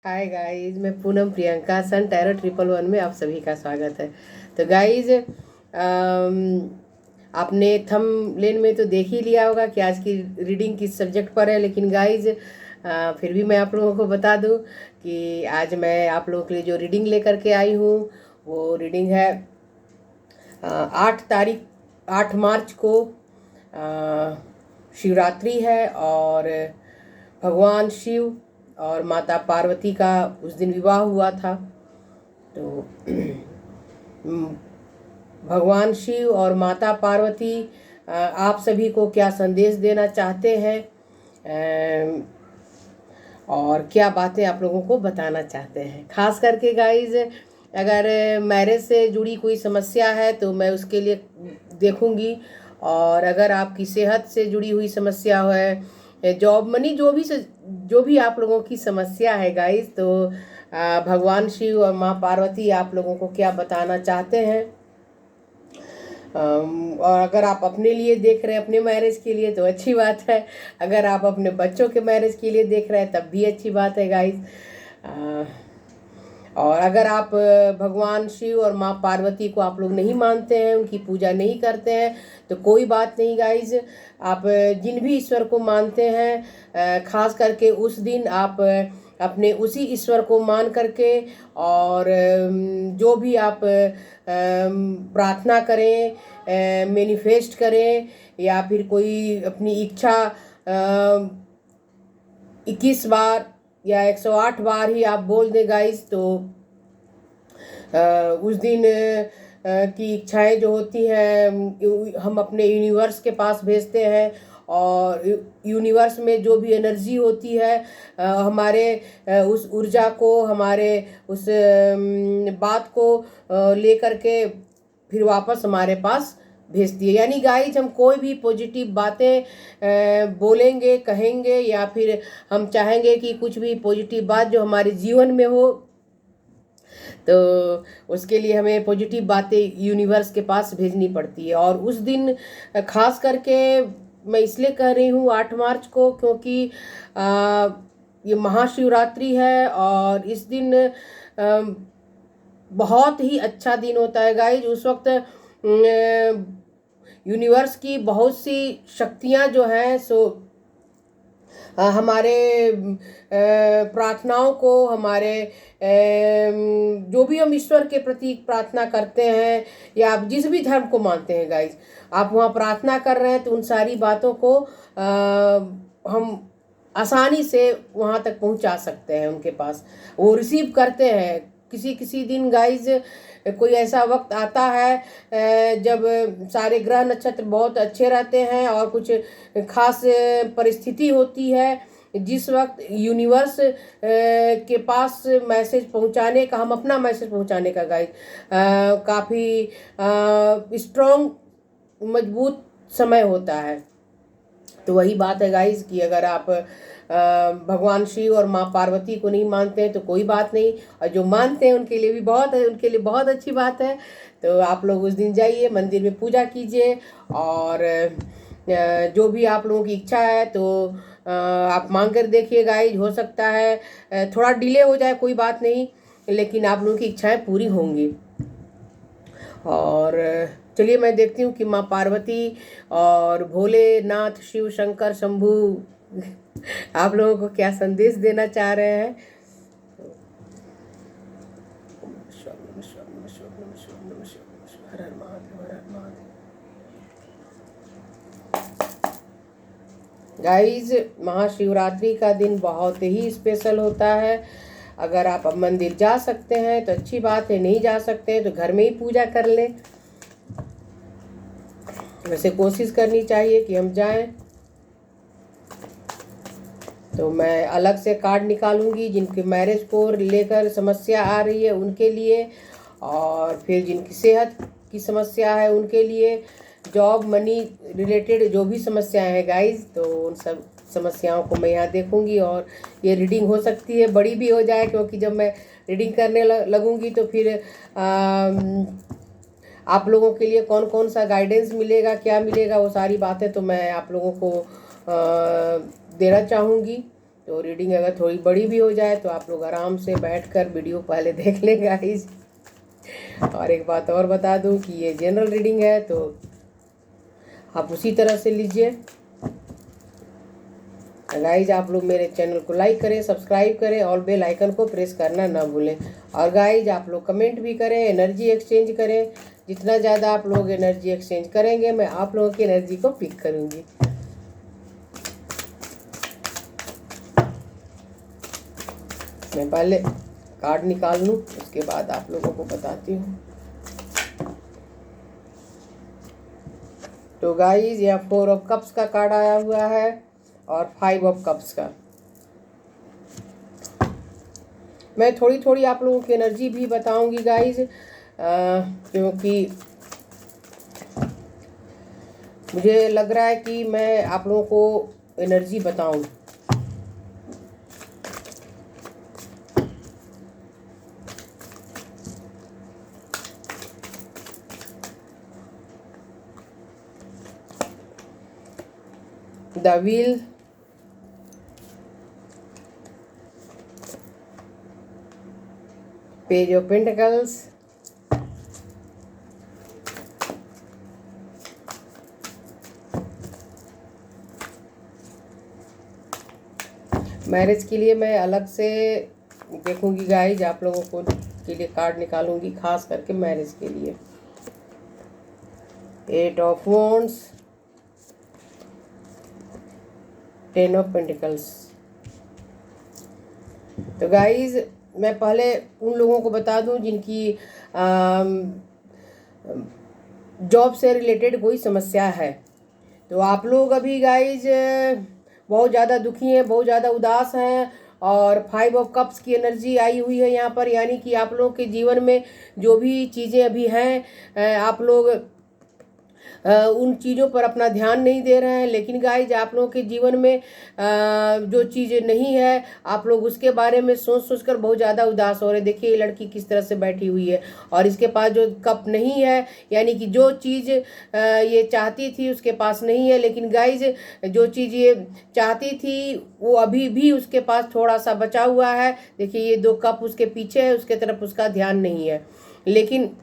Hi guys, मैं पूनम प्रियंका सन tarot 111 में आप सभी का स्वागत है। तो गाइस, आपने थंबनेल में तो देख ही लिया होगा कि आज की रीडिंग किस सब्जेक्ट पर है। लेकिन गाइस, फिर भी मैं आप लोगों को बता दूं कि आज मैं आप लोगों के लिए जो रीडिंग लेकर के आई हूँ वो रीडिंग है 8 मार्च को। शिवरात्रि है और भगवान शिव और माता पार्वती का उस दिन विवाह हुआ था। तो भगवान शिव और माता पार्वती आप सभी को क्या संदेश देना चाहते हैं और क्या बातें आप लोगों को बताना चाहते हैं। खास करके गाइज, अगर मैरिज से जुड़ी कोई समस्या है तो मैं उसके लिए देखूंगी, और अगर आपकी सेहत से जुड़ी हुई समस्या है, जॉब मनी, जो भी आप लोगों की समस्या है गाइज, तो भगवान शिव और माँ पार्वती आप लोगों को क्या बताना चाहते हैं। और अगर आप अपने लिए देख रहे हैं, अपने मैरिज के लिए, तो अच्छी बात है। अगर आप अपने बच्चों के मैरिज के लिए देख रहे हैं तब भी अच्छी बात है गाइज। और अगर आप भगवान शिव और माँ पार्वती को आप लोग नहीं मानते हैं, उनकी पूजा नहीं करते हैं, तो कोई बात नहीं गाइज। आप जिन भी ईश्वर को मानते हैं, खास करके उस दिन आप अपने उसी ईश्वर को मान करके और जो भी आप प्रार्थना करें, मैनिफेस्ट करें, या फिर कोई अपनी इच्छा 21 बार या 108 बार ही आप बोल दें गाइस, तो उस दिन की इच्छाएं जो होती हैं हम अपने यूनिवर्स के पास भेजते हैं, और यूनिवर्स में जो भी एनर्जी होती है हमारे उस ऊर्जा को, हमारे उस बात को लेकर के फिर वापस हमारे पास भेजती है। यानी गाइज, हम कोई भी पॉजिटिव बातें बोलेंगे, कहेंगे, या फिर हम चाहेंगे कि कुछ भी पॉजिटिव बात जो हमारे जीवन में हो, तो उसके लिए हमें पॉजिटिव बातें यूनिवर्स के पास भेजनी पड़ती है। और उस दिन खास करके मैं इसलिए कह रही हूँ 8 मार्च को, क्योंकि ये महाशिवरात्रि है और इस दिन बहुत ही अच्छा दिन होता है गाइज। उस वक्त यूनिवर्स की बहुत सी शक्तियाँ जो हैं सो हमारे प्रार्थनाओं को, हमारे जो भी हम ईश्वर के प्रति प्रार्थना करते हैं, या आप जिस भी धर्म को मानते हैं गाइज, आप वहाँ प्रार्थना कर रहे हैं, तो उन सारी बातों को हम आसानी से वहाँ तक पहुँचा सकते हैं, उनके पास वो रिसीव करते हैं। किसी किसी दिन गाइज कोई ऐसा वक्त आता है जब सारे ग्रह नक्षत्र बहुत अच्छे रहते हैं और कुछ खास परिस्थिति होती है, जिस वक्त यूनिवर्स के पास मैसेज पहुंचाने का, हम अपना मैसेज पहुंचाने का गाइज काफ़ी स्ट्रॉन्ग, मजबूत समय होता है। तो वही बात है गाइज कि अगर आप भगवान शिव और माँ पार्वती को नहीं मानते हैं तो कोई बात नहीं, और जो मानते हैं उनके लिए भी बहुत है, उनके लिए बहुत अच्छी बात है। तो आप लोग उस दिन जाइए, मंदिर में पूजा कीजिए, और जो भी आप लोगों की इच्छा है तो आप मांग कर देखिए गाइज। हो सकता है थोड़ा डिले हो जाए, कोई बात नहीं, लेकिन आप लोगों की इच्छाएं पूरी होंगी। और चलिए मैं देखती हूँ कि माँ पार्वती और भोलेनाथ, शिव शंकर शंभू आप लोगों को क्या संदेश देना चाह रहे हैं। गाइज, महाशिवरात्रि का दिन बहुत ही स्पेशल होता है। अगर आप अब मंदिर जा सकते हैं तो अच्छी बात है, नहीं जा सकते हैं तो घर में ही पूजा कर लें। वैसे कोशिश करनी चाहिए कि हम जाएं। तो मैं अलग से कार्ड निकालूंगी जिनके मैरिज को लेकर समस्या आ रही है उनके लिए, और फिर जिनकी सेहत की समस्या है उनके लिए, जॉब मनी रिलेटेड जो भी समस्याएं हैं गाइज, तो उन सब समस्याओं को मैं यहाँ देखूंगी। और ये रीडिंग हो सकती है बड़ी भी हो जाए, क्योंकि जब मैं रीडिंग करने लगूंगी तो फिर आप लोगों के लिए कौन कौन सा गाइडेंस मिलेगा, क्या मिलेगा, वो सारी बातें तो मैं आप लोगों को देना चाहूँगी। तो रीडिंग अगर थोड़ी बड़ी भी हो जाए तो आप लोग आराम से बैठकर वीडियो पहले देख लें गाइज। और एक बात और बता दूं कि ये जनरल रीडिंग है, तो आप उसी तरह से लीजिए। गाइज आप लोग मेरे चैनल को लाइक करें, सब्सक्राइब करें और बेल आइकन को प्रेस करना ना भूलें। और गाइज आप लोग कमेंट भी करें, एनर्जी एक्सचेंज करें। जितना ज़्यादा आप लोग एनर्जी एक्सचेंज करेंगे मैं आप लोगों की एनर्जी को पिक करूँगी। मैं पहले कार्ड निकाल लूँ, उसके बाद आप लोगों को बताती हूँ। तो गाइज यह 4 ऑफ कप्स का कार्ड आया हुआ है और 5 ऑफ कप्स का। मैं थोड़ी थोड़ी आप लोगों की एनर्जी भी बताऊंगी गाइज, क्योंकि मुझे लग रहा है कि मैं आप लोगों को एनर्जी बताऊं। The wheel, page of pentacles, marriage के लिए मैं अलग से देखूंगी गाइज, आप लोगों को के लिए कार्ड निकालूंगी खास करके मैरिज के लिए। 8 ऑफ वॉन्ड्स, 10 ऑफ पेंटिकल्स। तो गाइज मैं पहले उन लोगों को बता दूं जिनकी जॉब से रिलेटेड कोई समस्या है। तो आप लोग अभी गाइज बहुत ज़्यादा दुखी हैं, बहुत ज़्यादा उदास हैं और 5 ऑफ कप्स की एनर्जी आई हुई है यहाँ पर, यानी कि आप लोगों के जीवन में जो भी चीज़ें अभी हैं आप लोग उन चीज़ों पर अपना ध्यान नहीं दे रहे हैं। लेकिन गाइज आप लोगों के जीवन में जो चीज़ें नहीं है आप लोग उसके बारे में सोच सोच कर बहुत ज़्यादा उदास हो रहे हैं। देखिए ये लड़की किस तरह से बैठी हुई है और इसके पास जो कप नहीं है, यानी कि जो चीज़ ये चाहती थी उसके पास नहीं है। लेकिन गाइज जो चीज़ ये चाहती थी वो अभी भी उसके पास थोड़ा सा बचा हुआ है। देखिए ये 2 कप उसके पीछे है, उसके तरफ उसका ध्यान नहीं है। लेकिन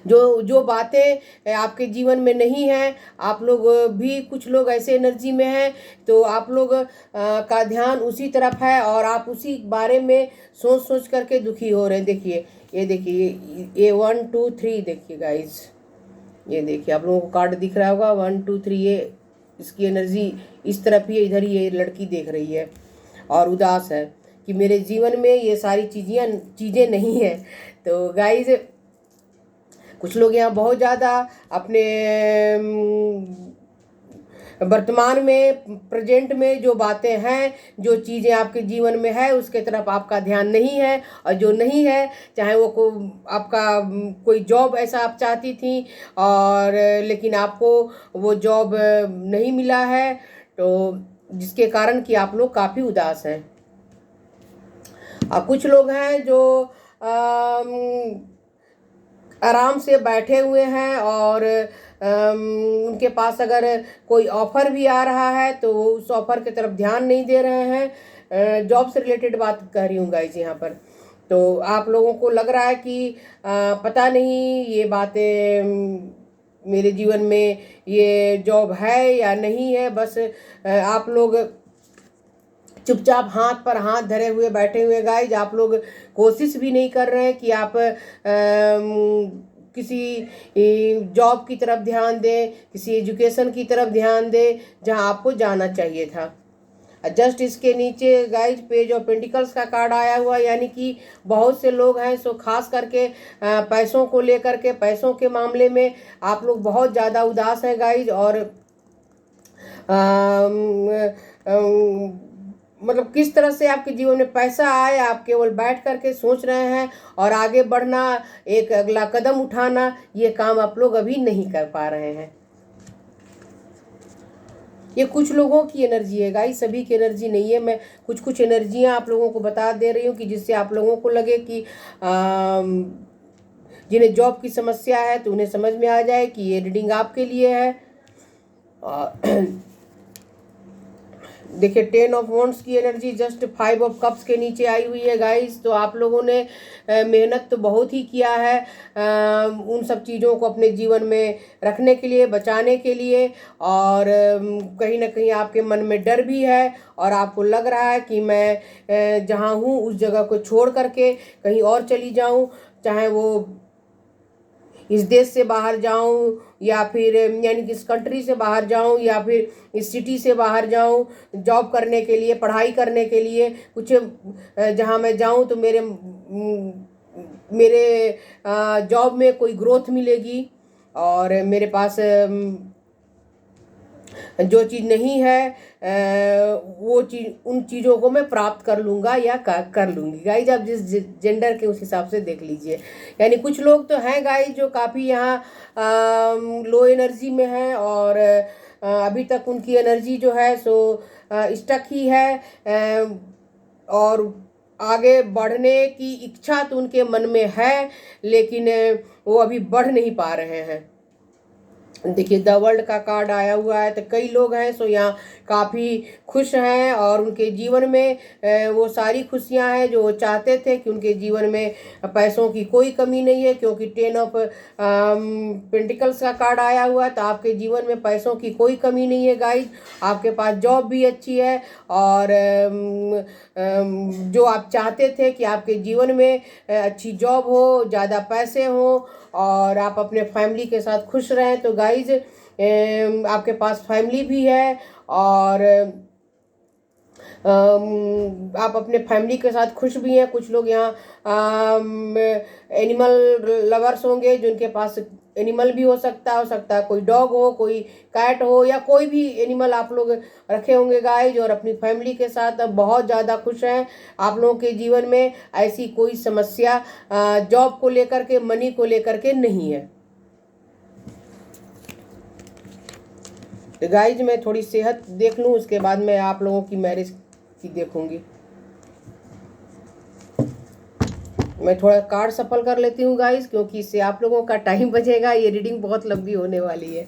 जो जो बातें आपके जीवन में नहीं है, आप लोग भी कुछ लोग ऐसे एनर्जी में हैं तो आप लोग का ध्यान उसी तरफ है और आप उसी बारे में सोच सोच करके दुखी हो रहे हैं। देखिए ये देखिए ये 1 2 3 देखिए गाइस, ये देखिए आप लोगों को कार्ड दिख रहा होगा 1 2 3, ये इसकी एनर्जी इस तरफ ही, इधर ही ये लड़की देख रही है और उदास है कि मेरे जीवन में ये सारी चीज़ें नहीं है। तो गाइज कुछ लोग यहाँ बहुत ज़्यादा अपने वर्तमान में, प्रेजेंट में जो बातें हैं, जो चीज़ें आपके जीवन में है उसके तरफ आपका ध्यान नहीं है। और जो नहीं है, चाहे वो आपका कोई जॉब ऐसा आप चाहती थी और लेकिन आपको वो जॉब नहीं मिला है, तो जिसके कारण कि आप लोग काफ़ी उदास हैं। और कुछ लोग हैं जो आराम से बैठे हुए हैं और उनके पास अगर कोई ऑफ़र भी आ रहा है तो वो उस ऑफ़र की तरफ ध्यान नहीं दे रहे हैं। जॉब से रिलेटेड बात कर रही हूँ गाइज यहाँ पर। तो आप लोगों को लग रहा है कि पता नहीं ये बातें मेरे जीवन में ये जॉब है या नहीं है। बस आप लोग चुपचाप हाथ पर हाथ धरे हुए बैठे हुए गाइज, आप लोग कोशिश भी नहीं कर रहे हैं कि आप किसी जॉब की तरफ ध्यान दें, किसी एजुकेशन की तरफ ध्यान दें जहां आपको जाना चाहिए था। जस्ट इसके नीचे गाइज पेज ऑफ पेंटिकल्स का कार्ड आया हुआ, यानी कि बहुत से लोग हैं सो खास करके पैसों को लेकर के, पैसों के मामले में आप लोग बहुत ज़्यादा उदास हैं गाइज। और मतलब किस तरह से आपके जीवन में पैसा आए, आप केवल बैठ करके सोच रहे हैं और आगे बढ़ना, एक अगला कदम उठाना, ये काम आप लोग अभी नहीं कर पा रहे हैं। ये कुछ लोगों की एनर्जी है गाइस, सभी की एनर्जी नहीं है। मैं कुछ कुछ एनर्जियां आप लोगों को बता दे रही हूँ कि जिससे आप लोगों को लगे कि जिन्हें जॉब की समस्या है तो उन्हें समझ में आ जाए कि ये रीडिंग आपके लिए है। देखिए 10 ऑफ वॉन्ड्स की एनर्जी जस्ट 5 ऑफ कप्स के नीचे आई हुई है गाइस। तो आप लोगों ने मेहनत तो बहुत ही किया है उन सब चीज़ों को अपने जीवन में रखने के लिए, बचाने के लिए। और कहीं ना कहीं आपके मन में डर भी है और आपको लग रहा है कि मैं जहाँ हूँ उस जगह को छोड़ करके कहीं और चली जाऊँ, चाहे वो इस देश से बाहर जाऊं या फिर यानी कि इस कंट्री से बाहर जाऊं या फिर इस सिटी से बाहर जाऊं जॉब करने के लिए, पढ़ाई करने के लिए। कुछ जहां मैं जाऊं तो मेरे जॉब में कोई ग्रोथ मिलेगी और मेरे पास जो चीज़ नहीं है वो चीज़, उन चीज़ों को मैं प्राप्त कर लूँगा या कर लूँगी। गाइज आप जिस जेंडर के उस हिसाब से देख लीजिए। यानी कुछ लोग तो हैं गाइज जो काफ़ी यहाँ लो एनर्जी में हैं और अभी तक उनकी एनर्जी जो है सो स्टक ही है और आगे बढ़ने की इच्छा तो उनके मन में है, लेकिन वो अभी बढ़ नहीं पा रहे हैं। देखिए द वर्ल्ड का कार्ड आया हुआ है, तो कई लोग हैं सो यहाँ काफ़ी खुश हैं और उनके जीवन में वो सारी खुशियाँ हैं जो वो चाहते थे कि उनके जीवन में पैसों की कोई कमी नहीं है, क्योंकि 10 ऑफ पेंटिकल्स का कार्ड आया हुआ है। तो आपके जीवन में पैसों की कोई कमी नहीं है गाइज। आपके पास जॉब भी अच्छी है और जो आप चाहते थे कि आपके जीवन में अच्छी जॉब हो, ज़्यादा पैसे हो और आप अपने फैमिली के साथ खुश रहें। तो गाइज आपके पास फैमिली भी है और आप अपने फैमिली के साथ खुश भी हैं। कुछ लोग यहाँ एनिमल लवर्स होंगे जिनके पास एनिमल भी हो सकता है कोई डॉग हो, कोई कैट हो या कोई भी एनिमल आप लोग रखे होंगे गाइज, और अपनी फैमिली के साथ बहुत ज़्यादा खुश हैं। आप लोगों के जीवन में ऐसी कोई समस्या जॉब को लेकर के, मनी को लेकर के नहीं है। तो गाइज मैं थोड़ी सेहत देख लूँ, उसके बाद मैं आप लोगों की मैरिज की देखूंगी। मैं थोड़ा कार्ड सफल कर लेती हूँ गाइज, क्योंकि इससे आप लोगों का टाइम बचेगा। ये रीडिंग बहुत लंबी होने वाली है।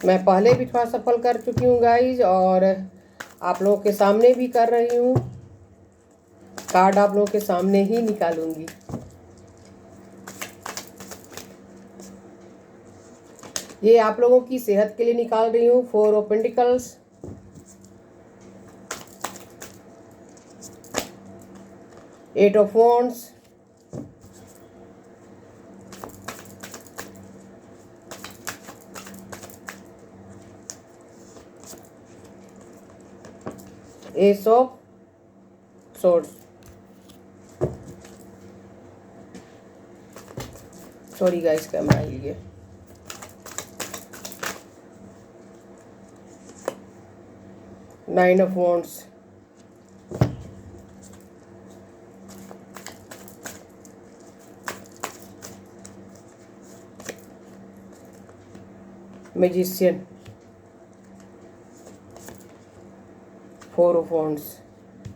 मैं पहले भी थोड़ा सफल कर चुकी हूँ गाइज और आप लोगों के सामने भी कर रही हूँ। कार्ड आप लोगों के सामने ही निकालूंगी। ये आप लोगों की सेहत के लिए निकाल रही हूँ। 4 of pentacles, eight of wands, ace of swords, sorry guys camera हिल गया, 9 of wands, magician, 4 of wands.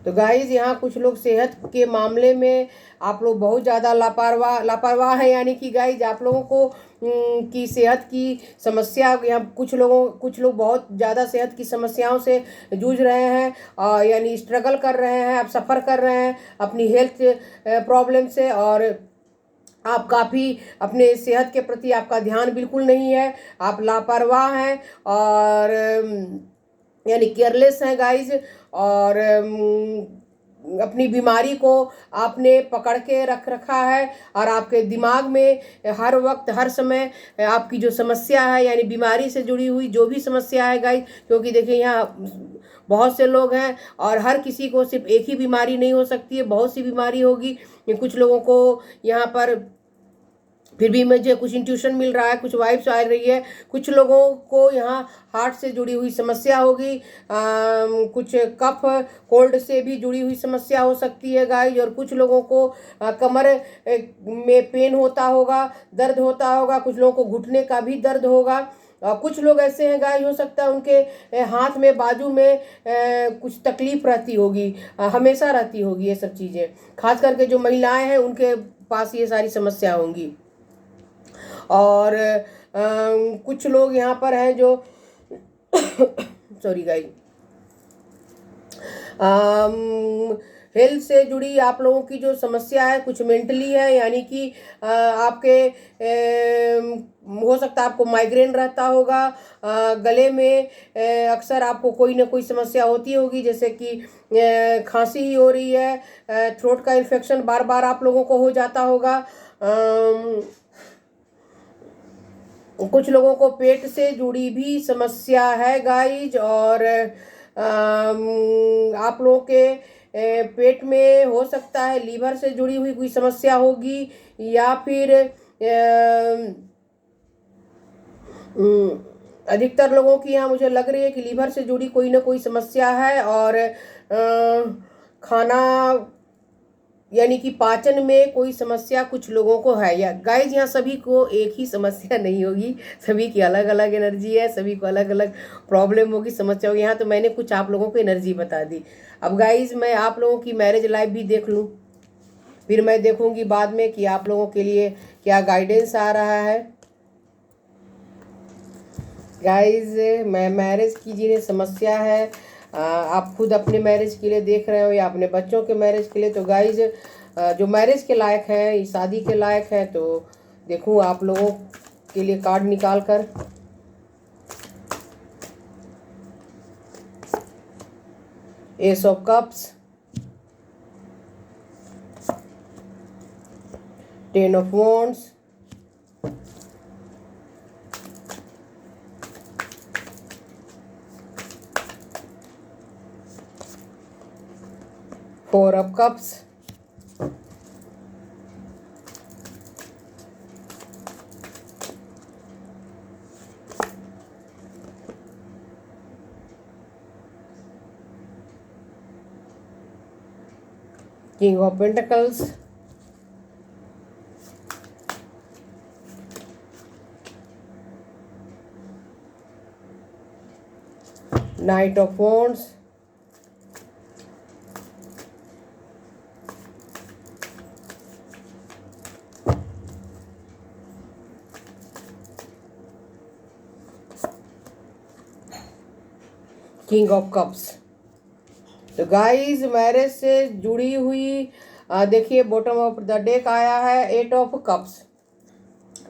तो गाइज यहाँ कुछ लोग सेहत के मामले में आप लोग बहुत ज़्यादा लापरवाह है। यानी कि गाइज आप लोगों को की सेहत की समस्या, यहाँ कुछ लोग बहुत ज़्यादा सेहत की समस्याओं से जूझ रहे हैं यानी स्ट्रगल कर रहे हैं, आप सफ़र कर रहे हैं अपनी हेल्थ प्रॉब्लम से और आप काफ़ी अपने सेहत के प्रति आपका ध्यान बिल्कुल नहीं है, आप लापरवाह हैं और यानी केयरलेस हैं गाइज। और अपनी बीमारी को आपने पकड़ के रखा है और आपके दिमाग में हर वक्त हर समय आपकी जो समस्या है यानी बीमारी से जुड़ी हुई जो भी समस्या है गाइज, क्योंकि देखिए यहाँ बहुत से लोग हैं और हर किसी को सिर्फ एक ही बीमारी नहीं हो सकती है, बहुत सी बीमारी होगी। कुछ लोगों को यहाँ पर फिर भी मुझे कुछ इंट्यूशन मिल रहा है, कुछ वाइब्स आ रही है। कुछ लोगों को यहाँ हार्ट से जुड़ी हुई समस्या होगी, कुछ कफ कोल्ड से भी जुड़ी हुई समस्या हो सकती है गाइज। और कुछ लोगों को कमर में पेन होता होगा, दर्द होता होगा, कुछ लोगों को घुटने का भी दर्द होगा। कुछ लोग ऐसे हैं गाइज, हो सकता है उनके हाथ में, बाजू में कुछ तकलीफ रहती होगी, हमेशा रहती होगी ये सब चीज़ें। खास करके जो महिलाएं हैं उनके पास ये सारी समस्या होंगी। और कुछ लोग यहाँ पर हैं जो सॉरी गाइस, हेल्थ से जुड़ी आप लोगों की जो समस्या है कुछ मेंटली है, यानी कि आपके हो सकता है आपको माइग्रेन रहता होगा, गले में अक्सर आपको कोई ना कोई समस्या होती होगी, जैसे कि खांसी ही हो रही है, थ्रोट का इन्फेक्शन बार बार आप लोगों को हो जाता होगा, कुछ लोगों को पेट से जुड़ी भी समस्या है गाइज, और आप लोगों के पेट में हो सकता है लीवर से जुड़ी हुई कोई समस्या होगी, या फिर अधिकतर लोगों की यहाँ मुझे लग रही है कि लीवर से जुड़ी कोई ना कोई समस्या है, और खाना यानी कि पाचन में कोई समस्या कुछ लोगों को है। या गाइज यहाँ सभी को एक ही समस्या नहीं होगी, सभी की अलग अलग एनर्जी है, सभी को अलग अलग प्रॉब्लम होगी, समस्या होगी। यहाँ तो मैंने कुछ आप लोगों को एनर्जी बता दी। अब गाइज मैं आप लोगों की मैरिज लाइफ भी देख लूँ, फिर मैं देखूंगी बाद में कि आप लोगों के लिए क्या गाइडेंस आ रहा है। गाइज मैं मैरिज की जिन्हें समस्या है, आप खुद अपने मैरिज के लिए देख रहे हो या अपने बच्चों के मैरिज के लिए, तो गाइज जो मैरिज के लायक है, शादी के लायक है, तो देखूं आप लोगों के लिए कार्ड निकाल कर। S of cups, 10 of wands, four of cups, king of pentacles, night of wands, king of cups. तो गाइस मैरिज से जुड़ी हुई देखिए बॉटम ऑफ द डेक आया है 8 ऑफ कप्स,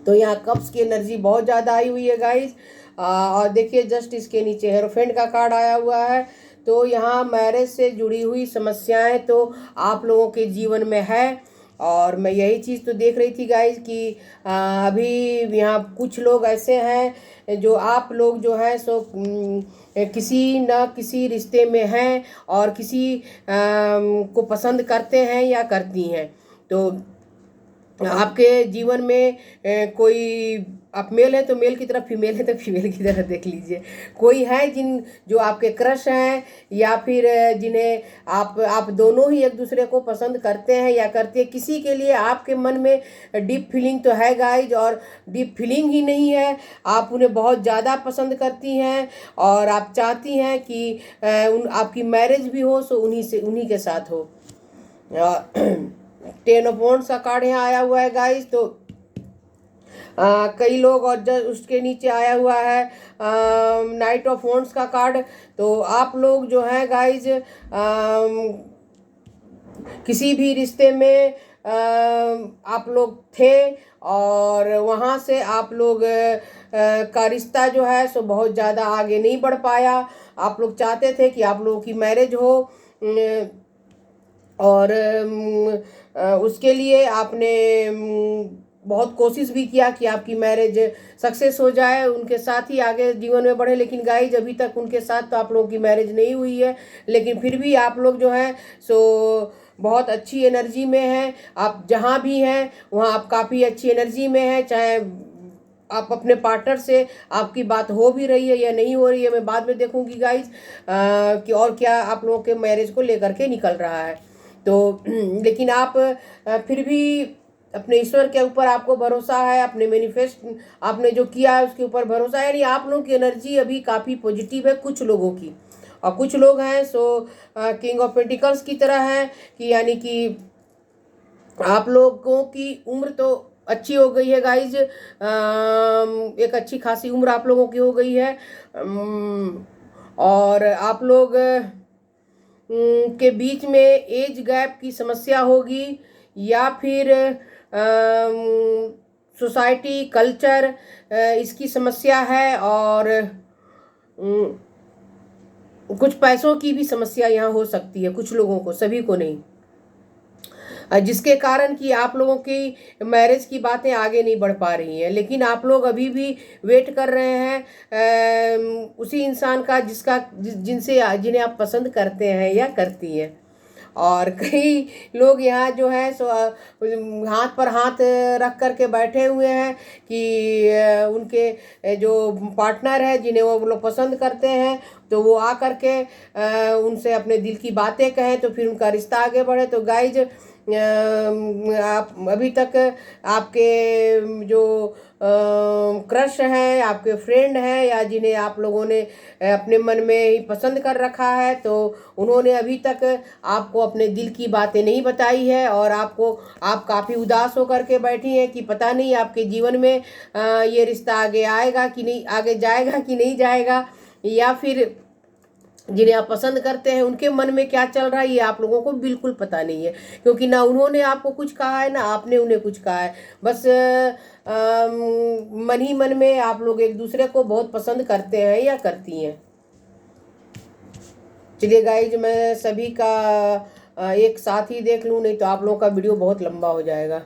तो यहाँ कप्स की एनर्जी बहुत ज़्यादा आई हुई है गाइस। और देखिए जस्ट इसके नीचे हेरोफेंट का कार्ड आया हुआ है, तो यहाँ मैरिज से जुड़ी हुई समस्याएं तो आप लोगों के जीवन में है। और मैं यही चीज़ तो देख रही थी गाइज कि अभी यहाँ कुछ लोग ऐसे हैं जो आप लोग जो है सो किसी न किसी रिश्ते में हैं और किसी को पसंद करते हैं या करती हैं। तो आपके जीवन में कोई आप मेल है तो मेल की तरफ, फीमेल है तो फीमेल की तरफ देख लीजिए। कोई है जो आपके क्रश हैं, या फिर जिन्हें आप दोनों ही एक दूसरे को पसंद करते हैं या करते हैं। किसी के लिए आपके मन में डीप फीलिंग तो है गाइज, और डीप फीलिंग ही नहीं है, आप उन्हें बहुत ज़्यादा पसंद करती हैं और आप चाहती हैं कि आपकी मैरिज भी हो सो उन्हीं के साथ हो। 10 ऑफ वॉन्ड्स का कार्ड यहाँ आया हुआ है गाइज। तो कई लोग, और जब उसके नीचे आया हुआ है नाइट ऑफ वॉन्ड्स का कार्ड। तो आप लोग जो है गाइज किसी भी रिश्ते में आप लोग थे और वहाँ से आप लोग का रिश्ता जो है सो बहुत ज़्यादा आगे नहीं बढ़ पाया। आप लोग चाहते थे कि आप लोगों की मैरिज हो, और उसके लिए आपने बहुत कोशिश भी किया कि आपकी मैरिज सक्सेस हो जाए, उनके साथ ही आगे जीवन में बढ़े। लेकिन गाइज अभी तक उनके साथ तो आप लोगों की मैरिज नहीं हुई है, लेकिन फिर भी आप लोग जो है सो बहुत अच्छी एनर्जी में हैं। आप जहाँ भी हैं वहाँ आप काफ़ी अच्छी एनर्जी में हैं। चाहे आप अपने पार्टनर से आपकी बात हो भी रही है या नहीं हो रही है, मैं बाद में देखूंगी गाइज कि और क्या आप लोगों के मैरिज को लेकर के निकल रहा है। तो लेकिन आप फिर भी अपने ईश्वर के ऊपर आपको भरोसा है, अपने मैनिफेस्ट आपने जो किया है उसके ऊपर भरोसा है, यानी आप लोगों की एनर्जी अभी काफ़ी पॉजिटिव है कुछ लोगों की। और कुछ लोग हैं सो किंग ऑफ पेंटिकल्स की तरह हैं कि यानी कि आप लोगों की उम्र तो अच्छी हो गई है गाइज। एक अच्छी खासी उम्र आप लोगों की हो गई है। और आप लोग के बीच में एज गैप की समस्या होगी, या फिर सोसाइटी कल्चर इसकी समस्या है, और कुछ पैसों की भी समस्या यहाँ हो सकती है कुछ लोगों को, सभी को नहीं। जिसके कारण कि आप लोगों की मैरिज की बातें आगे नहीं बढ़ पा रही हैं, लेकिन आप लोग अभी भी वेट कर रहे हैं उसी इंसान का जिनसे जिन्हें आप पसंद करते हैं या करती हैं। और कई लोग यहाँ जो है सो हाथ पर हाथ रख कर के बैठे हुए हैं कि उनके जो पार्टनर है जिन्हें वो लोग पसंद करते हैं, तो वो आ कर के उनसे अपने दिल की बातें कहें तो फिर उनका रिश्ता आगे बढ़े। तो गाइज आप अभी तक आपके जो क्रश हैं, आपके फ्रेंड हैं, या जिन्हें आप लोगों ने अपने मन में ही पसंद कर रखा है, तो उन्होंने अभी तक आपको अपने दिल की बातें नहीं बताई है, और आप काफ़ी उदास होकर के बैठी हैं कि पता नहीं आपके जीवन में ये रिश्ता आगे आएगा कि नहीं, आगे जाएगा कि नहीं जाएगा, या फिर जिन्हें आप पसंद करते हैं उनके मन में क्या चल रहा है ये आप लोगों को बिल्कुल पता नहीं है, क्योंकि ना उन्होंने आपको कुछ कहा है ना आपने उन्हें कुछ कहा है। बस मन ही मन में आप लोग एक दूसरे को बहुत पसंद करते हैं या करती हैं। चलिए गाइज, मैं सभी का एक साथ ही देख लूँ, नहीं तो आप लोगों का वीडियो बहुत लंबा हो जाएगा।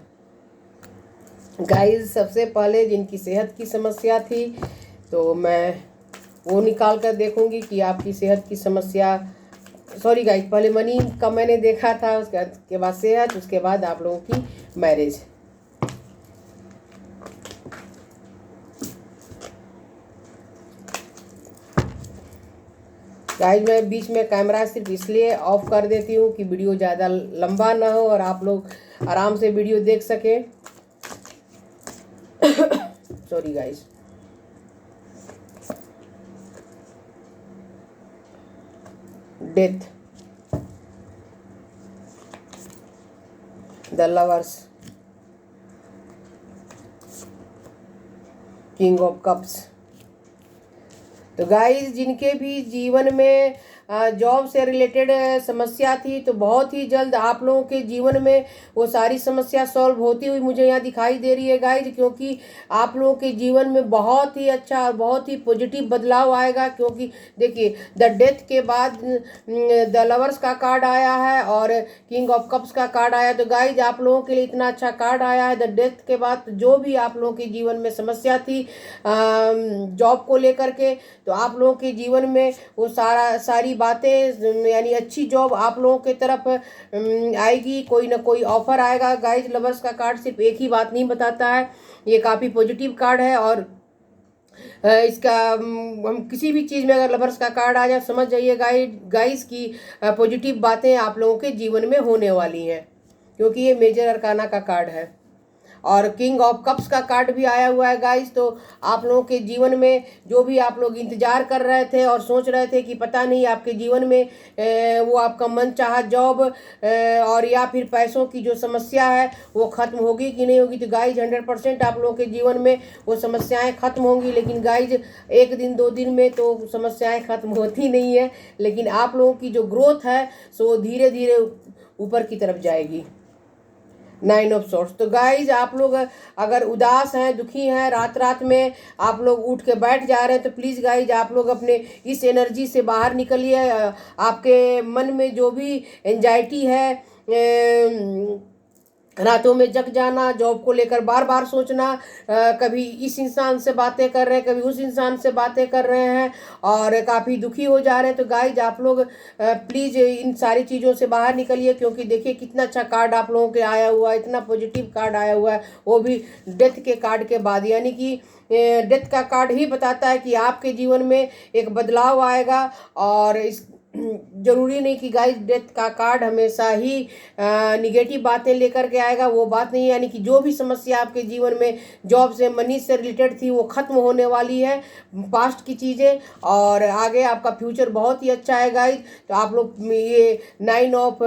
गाइज, सबसे पहले जिनकी सेहत की समस्या थी तो मैं वो निकाल कर देखूंगी कि आपकी सेहत की समस्या, सॉरी गाइज, पहले मनी का मैंने देखा था, उसके बाद सेहत, उसके बाद आप लोगों की मैरिज। गाइज, मैं बीच में कैमरा सिर्फ इसलिए ऑफ कर देती हूँ कि वीडियो ज़्यादा लंबा ना हो और आप लोग आराम से वीडियो देख सकें। Sorry guys. Death, the lovers, king of cups. तो गाइस, जिनके भी जीवन में जॉब से रिलेटेड समस्या थी, तो बहुत ही जल्द आप लोगों के जीवन में वो सारी समस्या सॉल्व होती हुई मुझे यहाँ दिखाई दे रही है गाइज, क्योंकि आप लोगों के जीवन में बहुत ही अच्छा और बहुत ही पॉजिटिव बदलाव आएगा। क्योंकि देखिए, द डेथ के बाद द लवर्स का कार्ड आया है और किंग ऑफ कप्स का कार्ड आया। तो गाइज, आप लोगों के लिए इतना अच्छा कार्ड आया है द डेथ के बाद। जो भी आप लोगों के जीवन में समस्या थी जॉब को लेकर के, तो आप लोगों के जीवन में वो सारी बातें, यानी अच्छी जॉब आप लोगों के तरफ आएगी, कोई ना कोई ऑफर आएगा। गाइज, लवर्स का कार्ड सिर्फ एक ही बात नहीं बताता है, ये काफ़ी पॉजिटिव कार्ड है। और इसका हम किसी भी चीज़ में अगर लवर्स का कार्ड आ जाए, समझ जाइए गाइज की पॉजिटिव बातें आप लोगों के जीवन में होने वाली हैं, क्योंकि ये मेजर अरकाना का कार्ड है। और किंग ऑफ कप्स का कार्ड भी आया हुआ है गाइस। तो आप लोगों के जीवन में जो भी आप लोग इंतजार कर रहे थे और सोच रहे थे कि पता नहीं आपके जीवन में वो आपका मनचाहा जॉब और या फिर पैसों की जो समस्या है वो खत्म होगी कि नहीं होगी, तो गाइज 100% आप लोगों के जीवन में वो समस्याएं खत्म होंगी। लेकिन गाइज, एक दिन 2 दिन में तो समस्याएं खत्म होती नहीं है, लेकिन आप लोगों की जो ग्रोथ है सो धीरे धीरे ऊपर की तरफ जाएगी। 9 ऑफ सोर्ट्स। तो गाइज, आप लोग अगर उदास हैं, दुखी हैं, रात में आप लोग उठ के बैठ जा रहे हैं, तो प्लीज़ गाइज आप लोग अपने इस एनर्जी से बाहर निकलिए। आपके मन में जो भी एंजाइटी है, रातों में जग जाना, जॉब को लेकर बार बार सोचना, कभी इस इंसान से बातें कर रहे हैं, कभी उस इंसान से बातें कर रहे हैं और काफ़ी दुखी हो जा रहे हैं, तो गाइज आप लोग प्लीज़ इन सारी चीज़ों से बाहर निकलिए। क्योंकि देखिए कितना अच्छा कार्ड आप लोगों के आया हुआ है, इतना पॉजिटिव कार्ड आया हुआ है, वो भी डेथ के कार्ड के बाद। यानी कि डेथ का कार्ड ही बताता है कि आपके जीवन में एक बदलाव आएगा और जरूरी नहीं कि गाइस डेथ का कार्ड हमेशा ही निगेटिव बातें लेकर के आएगा, वो बात नहीं है। यानी कि जो भी समस्या आपके जीवन में जॉब से मनी से रिलेटेड थी वो खत्म होने वाली है, पास्ट की चीज़ें, और आगे आपका फ्यूचर बहुत ही अच्छा है गाइस। तो आप लोग ये 9 ऑफ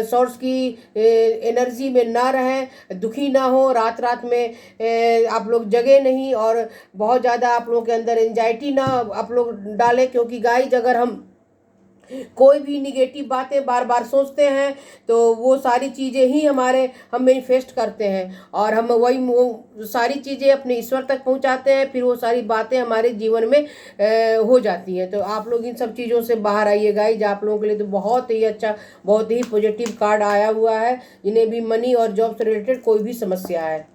सोर्स की एनर्जी में ना रहें, दुखी ना हो, रात रात में आप लोग जगे नहीं, और बहुत ज़्यादा आप लोगों के अंदर एंजाइटी ना आप लोग डालें, क्योंकि गाइस अगर हम कोई भी निगेटिव बातें बार बार सोचते हैं तो वो सारी चीज़ें ही हम मैनिफेस्ट करते हैं, और हम वही वो सारी चीज़ें अपने ईश्वर तक पहुंचाते हैं, फिर वो सारी बातें हमारे जीवन में हो जाती हैं। तो आप लोग इन सब चीज़ों से बाहर आइए गाइज। आप लोगों के लिए तो बहुत ही अच्छा, बहुत ही पॉजिटिव कार्ड आया हुआ है, जिन्हें भी मनी और जॉब से रिलेटेड कोई भी समस्या है।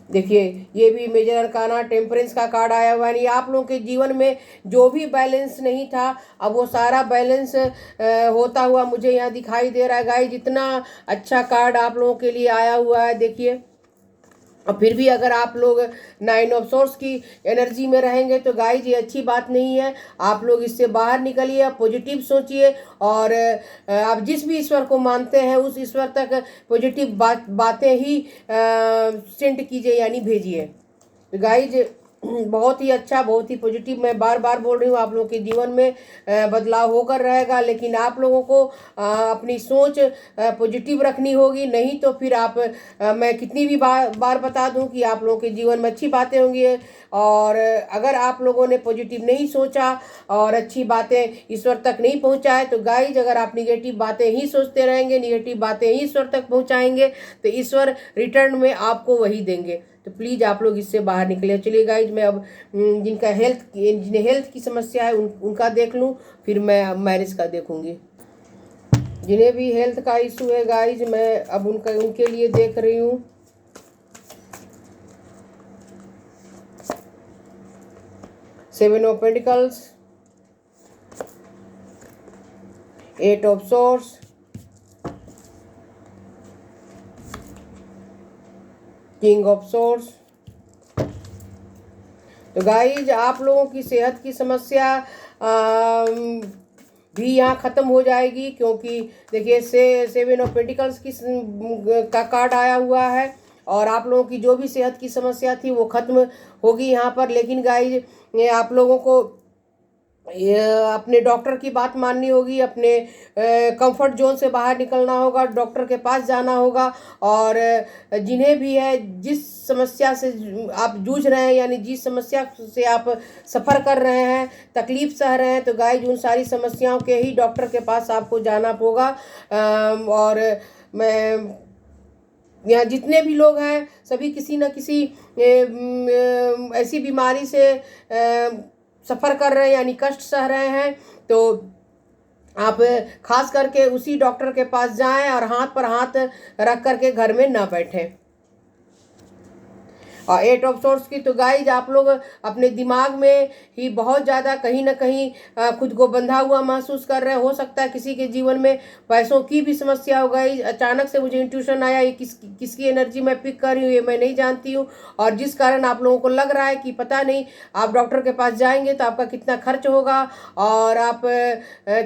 देखिए, ये भी मेजर अरकाना टेम्परेंस का कार्ड आया हुआ है। यानी आप लोगों के जीवन में जो भी बैलेंस नहीं था, अब वो सारा बैलेंस होता हुआ मुझे यहाँ दिखाई दे रहा है गाइस। जितना अच्छा कार्ड आप लोगों के लिए आया हुआ है, देखिए। और फिर भी अगर आप लोग 9 ऑफ सोर्स की एनर्जी में रहेंगे तो गाइज ये अच्छी बात नहीं है। आप लोग इससे बाहर निकलिए, आप पॉजिटिव सोचिए, और आप जिस भी ईश्वर को मानते हैं उस ईश्वर तक पॉजिटिव बातें ही सेंड कीजिए, यानी भेजिए। तो गाइज बहुत ही अच्छा, बहुत ही पॉजिटिव, मैं बार बार बोल रही हूँ, आप लोगों के जीवन में बदलाव होकर रहेगा। लेकिन आप लोगों को अपनी सोच पॉजिटिव रखनी होगी, नहीं तो फिर आप मैं कितनी भी बार बता दूं कि आप लोगों के जीवन में अच्छी बातें होंगी, और अगर आप लोगों ने पॉजिटिव नहीं सोचा और अच्छी बातें ईश्वर तक नहीं पहुंचाए, तो गाइज अगर आप निगेटिव बातें ही सोचते रहेंगे, निगेटिव बातें ही ईश्वर तक पहुंचाएंगे, तो ईश्वर रिटर्न में आपको वही देंगे। तो प्लीज़ आप लोग इससे बाहर निकले। चलिए गाइज, मैं अब जिन्हें हेल्थ की समस्या है उनका देख लूँ, फिर मैं मैरिज का देखूंगी। जिन्हें भी हेल्थ का इशू है गाइज, मैं अब उनके लिए देख रही हूँ। Seven of pentacles, 8 of source, king of source. तो गाइज आप लोगों की सेहत की समस्या भी यहाँ ख़त्म हो जाएगी, क्योंकि देखिए 7 ऑफ पेंटिकल्स की का कार्ड आया हुआ है, और आप लोगों की जो भी सेहत की समस्या थी वो ख़त्म होगी यहाँ पर। लेकिन गाइज आप लोगों को अपने डॉक्टर की बात माननी होगी, अपने कंफर्ट जोन से बाहर निकलना होगा, डॉक्टर के पास जाना होगा, और जिन्हें भी है, जिस समस्या से आप जूझ रहे हैं, यानी जिस समस्या से आप सफ़र कर रहे हैं, तकलीफ सह रहे हैं, तो गाइज उन सारी समस्याओं के ही डॉक्टर के पास आपको जाना होगा। और मैं यहाँ जितने भी लोग हैं सभी किसी न किसी ऐसी बीमारी से सफ़र कर रहे हैं, यानी कष्ट सह रहे हैं, तो आप खास करके उसी डॉक्टर के पास जाएं और हाथ पर हाथ रख करके घर में ना बैठें। और 8 ऑफ सोर्स की तो गाइज आप लोग अपने दिमाग में ही बहुत ज़्यादा कहीं ना कहीं खुद को बंधा हुआ महसूस कर रहे हैं। हो सकता है किसी के जीवन में पैसों की भी समस्या हो गई। अचानक से मुझे इंट्यूशन आया, ये किसकी एनर्जी मैं पिक कर रही हूँ ये मैं नहीं जानती हूँ, और जिस कारण आप लोगों को लग रहा है कि पता नहीं आप डॉक्टर के पास जाएंगे तो आपका कितना खर्च होगा, और आप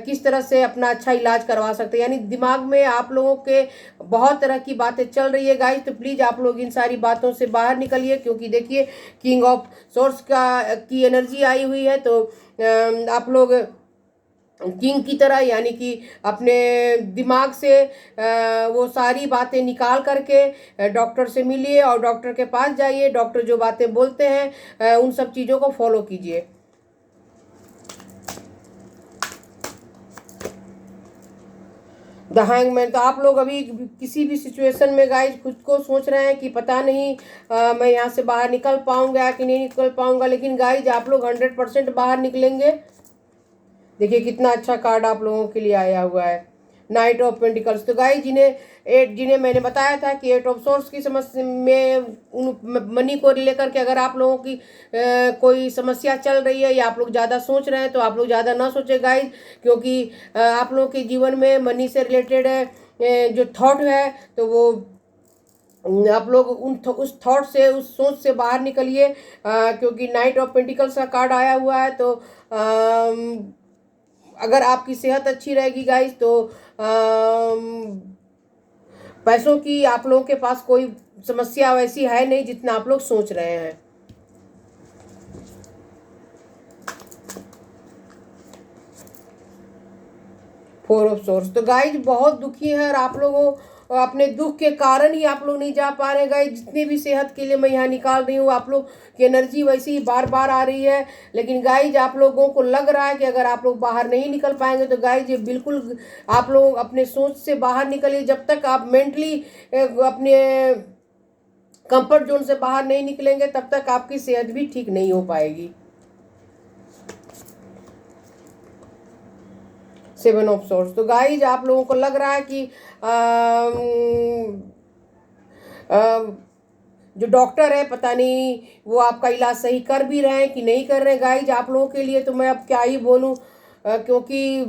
किस तरह से अपना अच्छा इलाज करवा सकते हैं। यानी दिमाग में आप लोगों के बहुत तरह की बातें चल रही है गाइज। तो प्लीज़ आप लोग इन सारी बातों से बाहर निकलिए, क्योंकि देखिए किंग ऑफ सोर्स की एनर्जी आई हुई है, तो आप लोग किंग की तरह, यानी कि अपने दिमाग से वो सारी बातें निकाल करके डॉक्टर से मिलिए और डॉक्टर के पास जाइए। डॉक्टर जो बातें बोलते हैं उन सब चीज़ों को फॉलो कीजिए। द हैंगमैन, तो आप लोग अभी किसी भी सिचुएशन में गाइज खुद को सोच रहे हैं कि पता नहीं मैं यहाँ से बाहर निकल पाऊंगा कि नहीं निकल पाऊंगा, लेकिन गाइज आप लोग 100% बाहर निकलेंगे। देखिए कितना अच्छा कार्ड आप लोगों के लिए आया हुआ है, नाइट ऑफ पेंटिकल्स। तो गाइज जिन्हें मैंने बताया था कि 8 ऑफ सोर्स की समस्या में उन मनी को लेकर के अगर आप लोगों की कोई समस्या चल रही है या आप लोग ज़्यादा सोच रहे हैं, तो आप लोग ज़्यादा ना सोचें गाइज, क्योंकि आप लोगों के जीवन में मनी से रिलेटेड जो थॉट है, तो वो आप लोग उस थॉट से, उस सोच से बाहर निकलिए, क्योंकि नाइट ऑफ पेंटिकल्स का कार्ड आया हुआ है। तो अगर आपकी सेहत अच्छी रहेगी गाइज तो पैसों की आप लोगों के पास कोई समस्या वैसी है नहीं जितना आप लोग सोच रहे हैं। फोर ऑफ सोर्स, तो गाइज बहुत दुखी है और आप लोगों अपने दुख के कारण ही आप लोग नहीं जा पा रहे गाइज। जितने भी सेहत के लिए मैं यहाँ निकाल रही हूँ आप लोग की एनर्जी वैसे ही बार बार आ रही है, लेकिन गाइज आप लोगों को लग रहा है कि अगर आप लोग बाहर नहीं निकल पाएंगे तो गाइज ये बिल्कुल आप लोग अपने सोच से बाहर निकलिए। जब तक आप मेंटली अपने कंफर्ट जोन से बाहर नहीं निकलेंगे तब तक आपकी सेहत भी ठीक नहीं हो पाएगी। सेवन ऑफ सोर्स, तो गाइज आप लोगों को लग रहा है कि जो डॉक्टर है पता नहीं वो आपका इलाज सही कर भी रहे हैं कि नहीं कर रहे हैं। गाइज आप लोगों के लिए तो मैं अब क्या ही बोलूं, क्योंकि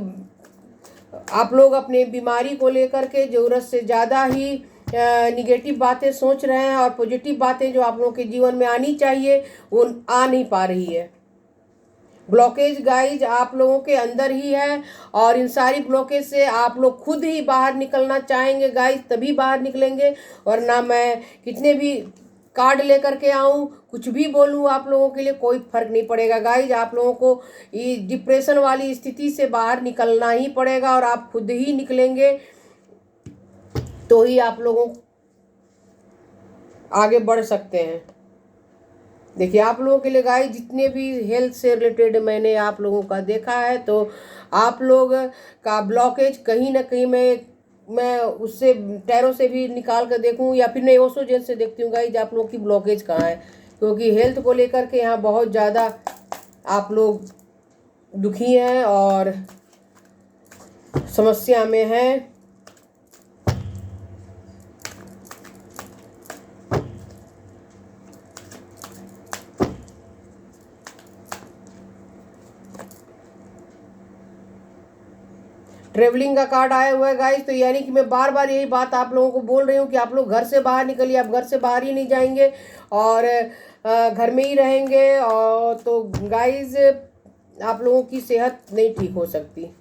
आप लोग अपने बीमारी को लेकर के ज़रूरत से ज़्यादा ही निगेटिव बातें सोच रहे हैं और पॉजिटिव बातें जो आप लोगों के जीवन में आनी चाहिए वो आ नहीं पा रही है। ब्लॉकेज गाइज आप लोगों के अंदर ही है और इन सारी ब्लॉकेज से आप लोग खुद ही बाहर निकलना चाहेंगे गाइज, तभी बाहर निकलेंगे। और ना मैं कितने भी कार्ड लेकर के आऊँ कुछ भी बोलूँ आप लोगों के लिए कोई फर्क नहीं पड़ेगा गाइज। आप लोगों को ये डिप्रेशन वाली स्थिति से बाहर निकलना ही पड़ेगा और आप खुद ही निकलेंगे तो ही आप लोगों आगे बढ़ सकते हैं। देखिए आप लोगों के लिए गाइस जितने भी हेल्थ से रिलेटेड मैंने आप लोगों का देखा है तो आप लोग का ब्लॉकेज कहीं ना कहीं मैं उससे टैरो से भी निकाल कर देखूं या फिर मैं ओशो जेल से देखती हूँ गाइस आप लोगों की ब्लॉकेज कहाँ है, क्योंकि हेल्थ को लेकर के यहाँ बहुत ज़्यादा आप लोग दुखी हैं और समस्या में हैं। ट्रेवलिंग का कार्ड आया हुआ है गाइस, तो यानी कि मैं बार बार यही बात आप लोगों को बोल रही हूँ कि आप लोग घर से बाहर निकलिए। आप घर से बाहर ही नहीं जाएंगे और घर में ही रहेंगे और तो गाइस आप लोगों की सेहत नहीं ठीक हो सकती।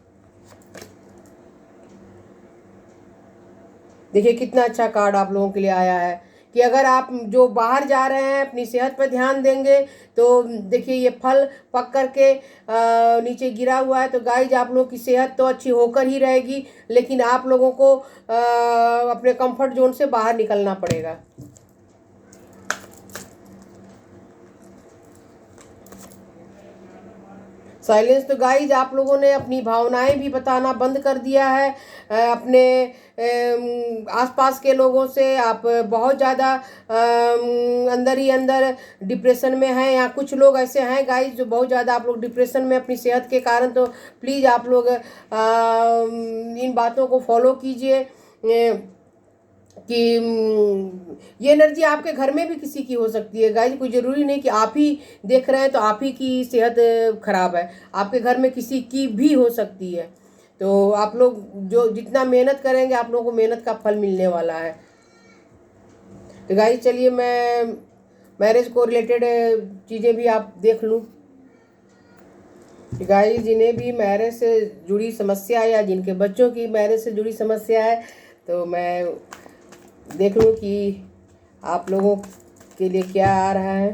देखिए कितना अच्छा कार्ड आप लोगों के लिए आया है कि अगर आप जो बाहर जा रहे हैं अपनी सेहत पर ध्यान देंगे तो देखिए ये फल पक करके नीचे गिरा हुआ है। तो गाइज आप लोगों की सेहत तो अच्छी होकर ही रहेगी, लेकिन आप लोगों को अपने कंफर्ट जोन से बाहर निकलना पड़ेगा। साइलेंस, तो गाइज आप लोगों ने अपनी भावनाएं भी बताना बंद कर दिया है अपने आसपास के लोगों से। आप बहुत ज़्यादा अंदर ही अंदर डिप्रेशन में हैं, या कुछ लोग ऐसे हैं गाइज जो बहुत ज़्यादा आप लोग डिप्रेशन में अपनी सेहत के कारण। तो प्लीज़ आप लोग इन बातों को फॉलो कीजिए कि ये एनर्जी आपके घर में भी किसी की हो सकती है गाइज। कोई ज़रूरी नहीं कि आप ही देख रहे हैं तो आप ही की सेहत खराब है, आपके घर में किसी की भी हो सकती है। तो आप लोग जो जितना मेहनत करेंगे आप लोगों को मेहनत का फल मिलने वाला है। तो गाइज चलिए मैं मैरिज को रिलेटेड चीज़ें भी आप देख लूँ। गाइज जिन्हें भी मैरिज से जुड़ी समस्या है या जिनके बच्चों की मैरिज से जुड़ी समस्या है तो मैं देख लूँ कि आप लोगों के लिए क्या आ रहा है।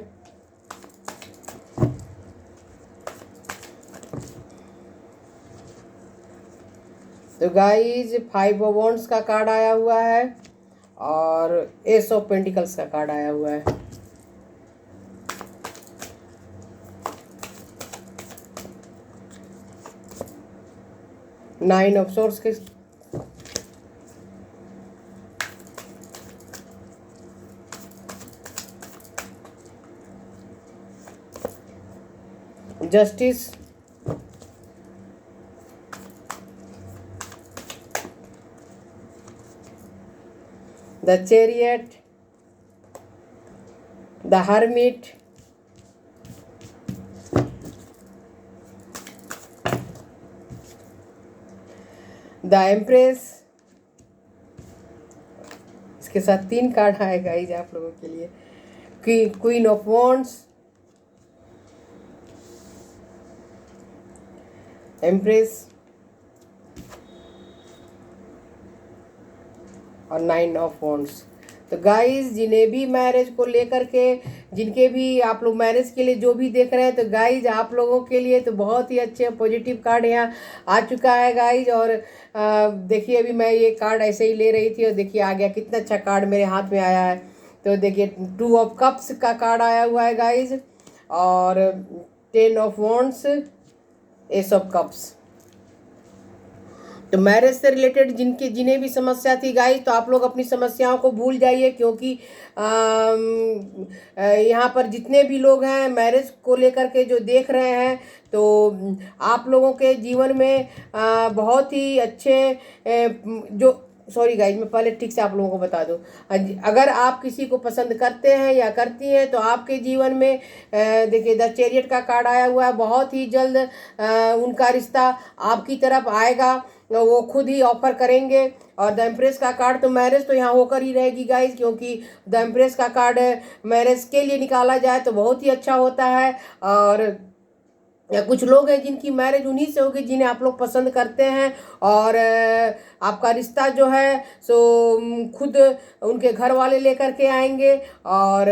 तो गाइज 5 ऑफ वॉन्ड्स का कार्ड आया हुआ है और एस ऑफ पेंटिकल्स का कार्ड आया हुआ है। नाइन ऑफ सोर्स के justice, the chariot, the hermit, the empress. इसके साथ 3 कार्ड आए गाइज आप लोगों के लिए, क्वीन ऑफ वॉन्ड्स, एम्प्रेस और 9 ऑफ वॉन्ड्स। तो गाइज जिन्हें भी मैरिज को लेकर के, जिनके भी आप लोग मैरिज के लिए जो भी देख रहे हैं, तो गाइज आप लोगों के लिए तो बहुत ही अच्छे पॉजिटिव कार्ड यहाँ आ चुका है गाइज। और देखिए अभी मैं ये कार्ड ऐसे ही ले रही थी और देखिए आ गया, कितना अच्छा कार्ड मेरे हाथ में आया है। तो देखिए 2 ऑफ कप्स का कार्ड आया हुआ है गाइज, और 10 of wands, ace of cups. तो मैरिज से रिलेटेड जिन्हें भी समस्या थी गाइज, तो आप लोग अपनी समस्याओं को भूल जाइए, क्योंकि यहाँ पर जितने भी लोग हैं मैरिज को लेकर के जो देख रहे हैं, तो आप लोगों के जीवन में बहुत ही अच्छे जो सॉरी गाइज, मैं पहले ठीक से आप लोगों को बता दूं, अगर आप किसी को पसंद करते हैं या करती हैं, तो आपके जीवन में देखिए द चैरियट का कार्ड आया हुआ है। बहुत ही जल्द उनका रिश्ता आपकी तरफ आएगा, वो खुद ही ऑफर करेंगे। और द एम्प्रेस का कार्ड, तो मैरिज तो यहाँ होकर ही रहेगी गाइज, क्योंकि द एम्प्रेस का कार्ड मैरिज के लिए निकाला जाए तो बहुत ही अच्छा होता है। और या कुछ लोग हैं जिनकी मैरिज उन्हीं से होगी जिन्हें आप लोग पसंद करते हैं, और आपका रिश्ता जो है सो खुद उनके घर वाले लेकर के आएंगे, और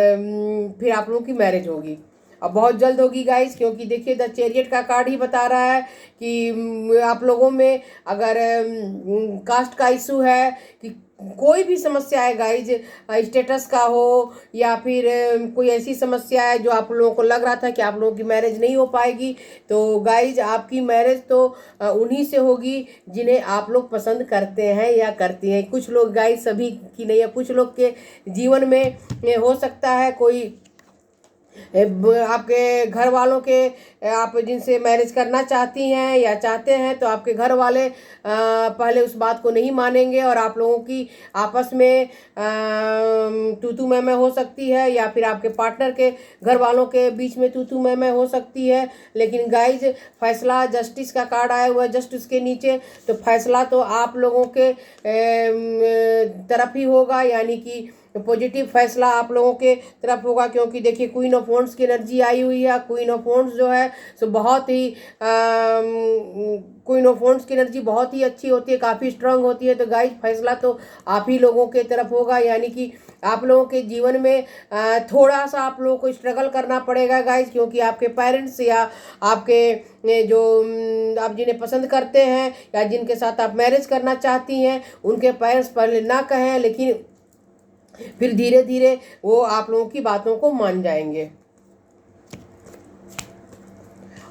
फिर आप लोगों की मैरिज होगी। अब बहुत जल्द होगी गाइस, क्योंकि देखिए द चैरियट का कार्ड ही बता रहा है कि आप लोगों में अगर कास्ट का इशू है, कि कोई भी समस्या है गाइज, स्टेटस का हो या फिर कोई ऐसी समस्या है जो आप लोगों को लग रहा था कि आप लोगों की मैरिज नहीं हो पाएगी, तो गाइज आपकी मैरिज तो उन्हीं से होगी जिन्हें आप लोग पसंद करते हैं या करती हैं। कुछ लोग गाइज, सभी की नहीं है, कुछ लोग के जीवन में हो सकता है कोई आपके घर वालों के, आप जिनसे मैरिज करना चाहती हैं या चाहते हैं, तो आपके घर वाले पहले उस बात को नहीं मानेंगे, और आप लोगों की आपस में तू तू मैं हो सकती है, या फिर आपके पार्टनर के घर वालों के बीच में तू तू मैं हो सकती है। लेकिन गाइज फैसला, जस्टिस का कार्ड आया हुआ है जस्ट उसके नीचे, तो फैसला तो आप लोगों के तरफ ही होगा, यानी कि पॉजिटिव फैसला आप लोगों के तरफ होगा। क्योंकि देखिए क्वीन ऑफ वॉन्ड्स की एनर्जी आई हुई है। क्वीन ऑफ वॉन्ड्स जो है सो बहुत ही क्वीन ऑफ वॉन्ड्स की एनर्जी बहुत ही अच्छी होती है, काफ़ी स्ट्रांग होती है। तो गाइस फैसला तो आप ही लोगों के तरफ होगा, यानी कि आप लोगों के जीवन में थोड़ा सा आप लोगों को स्ट्रगल करना पड़ेगा गाइस, क्योंकि आपके पेरेंट्स या आपके जो आप जिन्हें पसंद करते हैं या जिनके साथ आप मैरिज करना चाहती हैं, उनके पेरेंट्स पहले ना कहें, लेकिन फिर धीरे धीरे वो आप लोगों की बातों को मान जाएंगे।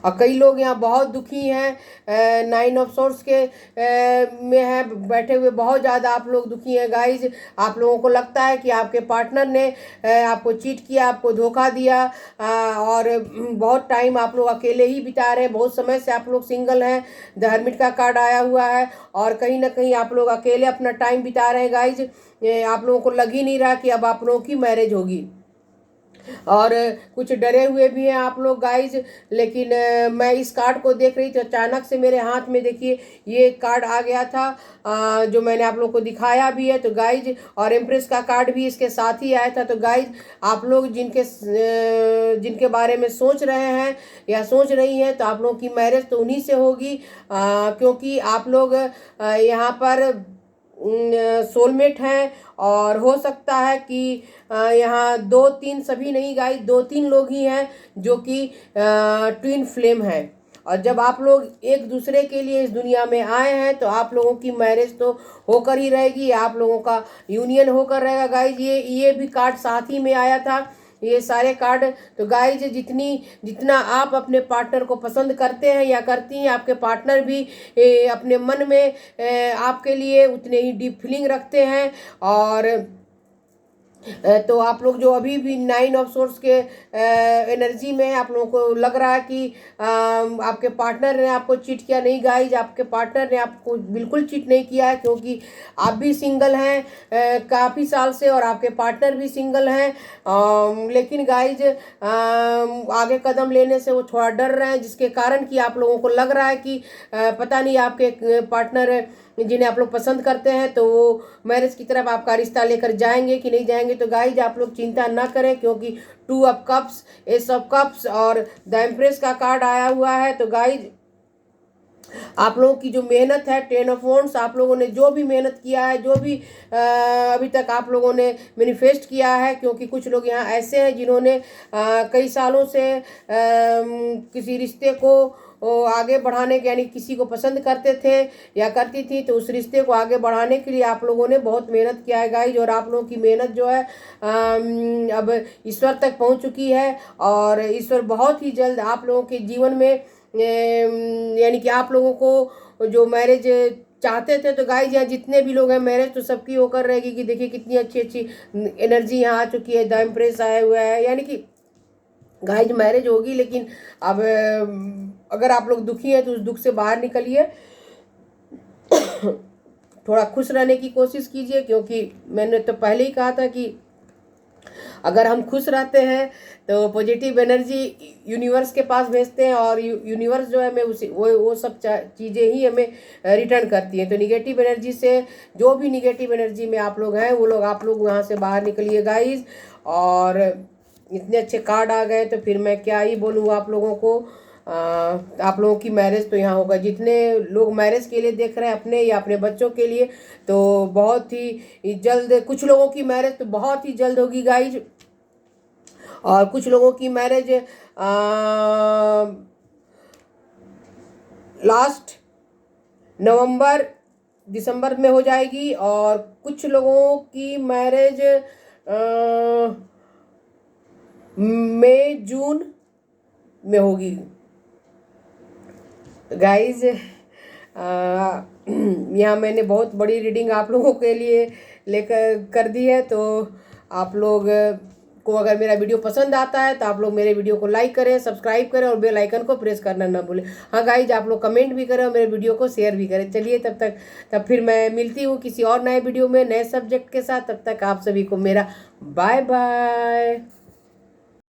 और कई लोग यहाँ बहुत दुखी हैं, 9 ऑफ सोर्ड्स के में है बैठे हुए, बहुत ज़्यादा आप लोग दुखी हैं गाइज। आप लोगों को लगता है कि आपके पार्टनर ने आपको चीट किया, आपको धोखा दिया, और बहुत टाइम आप लोग अकेले ही बिता रहे हैं, बहुत समय से आप लोग सिंगल हैं। द हर्मिट का कार्ड आया हुआ है, और कहीं ना कहीं आप लोग अकेले अपना टाइम बिता रहे हैं गाइज। आप लोगों को लग ही नहीं रहा कि अब आप लोगों की मैरिज होगी, और कुछ डरे हुए भी हैं आप लोग गाइज। लेकिन मैं इस कार्ड को देख रही थी, अचानक से मेरे हाथ में देखिए ये कार्ड आ गया था, जो मैंने आप लोग को दिखाया भी है। तो गाइज, और एम्प्रेस का कार्ड भी इसके साथ ही आया था। तो गाइज आप लोग जिनके बारे में सोच रहे हैं या सोच रही हैं, तो आप लोगों की मैरिज तो उन्हीं से होगी, क्योंकि आप लोग यहाँ पर सोलमेट हैं। और हो सकता है कि यहाँ 2-3, सभी नहीं गाइस, 2-3 लोग ही हैं जो कि ट्विन फ्लेम हैं। और जब आप लोग एक दूसरे के लिए इस दुनिया में आए हैं, तो आप लोगों की मैरिज तो होकर ही रहेगी, आप लोगों का यूनियन होकर रहेगा गाइज। ये भी कार्ड साथ ही में आया था, ये सारे कार्ड। तो गाइज जितना आप अपने पार्टनर को पसंद करते हैं या करती हैं, आपके पार्टनर भी अपने मन में आपके लिए उतने ही डीप फीलिंग रखते हैं। और तो आप लोग जो अभी भी 9 ऑफ सोर्ड्स के एनर्जी में आप लोगों को लग रहा है कि आपके पार्टनर ने आपको चीट किया, नहीं गाइज, आपके पार्टनर ने आपको बिल्कुल चीट नहीं किया है, क्योंकि आप भी सिंगल हैं काफ़ी साल से, और आपके पार्टनर भी सिंगल हैं। लेकिन गाइज आगे कदम लेने से वो थोड़ा डर रहे हैं, जिसके कारण कि आप लोगों को लग रहा है कि पता नहीं आपके पार्टनर जिन्हें आप लोग पसंद करते हैं, तो वो मैरिज की तरफ आपका रिश्ता लेकर जाएंगे कि नहीं जाएंगे। तो गाइज आप लोग चिंता ना करें, क्योंकि 2 of cups, S of cups और द एम्प्रेस का कार्ड आया हुआ है। तो गाइज आप लोगों की जो मेहनत है, 10 ऑफ वॉन्ड्स, आप लोगों ने जो भी मेहनत किया है, जो भी अभी तक आप लोगों ने मैनिफेस्ट किया है, क्योंकि कुछ लोग यहाँ ऐसे हैं जिन्होंने कई सालों से किसी रिश्ते को आगे बढ़ाने के, यानी किसी को पसंद करते थे या करती थी, तो उस रिश्ते को आगे बढ़ाने के लिए आप लोगों ने बहुत मेहनत किया है गाइज। और आप लोगों की मेहनत जो है अब ईश्वर तक पहुँच चुकी है, और ईश्वर बहुत ही जल्द आप लोगों के जीवन में यानी कि आप लोगों को जो मैरिज चाहते थे, तो गाइज यहाँ जितने भी लोग हैं मैरिज तो सबकी होकर रहेगी। कि देखिए कितनी अच्छी अच्छी एनर्जी यहाँ आ चुकी है, द एम्प्रेस आया हुआ है, यानी कि गाइज मैरिज होगी। लेकिन अब अगर आप लोग दुखी हैं तो उस दुख से बाहर निकलिए, थोड़ा खुश रहने की कोशिश कीजिए, क्योंकि मैंने तो पहले ही कहा था कि अगर हम खुश रहते हैं तो पॉजिटिव एनर्जी यूनिवर्स के पास भेजते हैं, और यूनिवर्स जो है हमें उसी वो सब चीज़ें ही हमें रिटर्न करती हैं। तो निगेटिव एनर्जी से, जो भी निगेटिव एनर्जी में आप लोग हैं वो लोग, आप लोग वहाँ से बाहर निकलिए गाइज। और इतने अच्छे कार्ड आ गए तो फिर मैं क्या ही बोलूँ आप लोगों को। आप लोगों की मैरिज तो यहाँ होगा, जितने लोग मैरिज के लिए देख रहे हैं अपने या अपने बच्चों के लिए, तो बहुत ही जल्द, कुछ लोगों की मैरिज तो बहुत ही जल्द होगी गाइज, और कुछ लोगों की मैरिज लास्ट नवंबर दिसंबर में हो जाएगी, और कुछ लोगों की मैरिज मई जून में होगी गाइज। यहाँ मैंने बहुत बड़ी रीडिंग आप लोगों के लिए लेकर कर दी है। तो आप लोग को अगर मेरा वीडियो पसंद आता है तो आप लोग मेरे वीडियो को लाइक करें, सब्सक्राइब करें और बेल आइकन को प्रेस करना ना भूलें। हाँ गाइज, आप लोग कमेंट भी करें और मेरे वीडियो को शेयर भी करें। चलिए तब फिर मैं मिलती हूँ किसी और नए वीडियो में नए सब्जेक्ट के साथ। तब तक आप सभी को मेरा बाय बाय।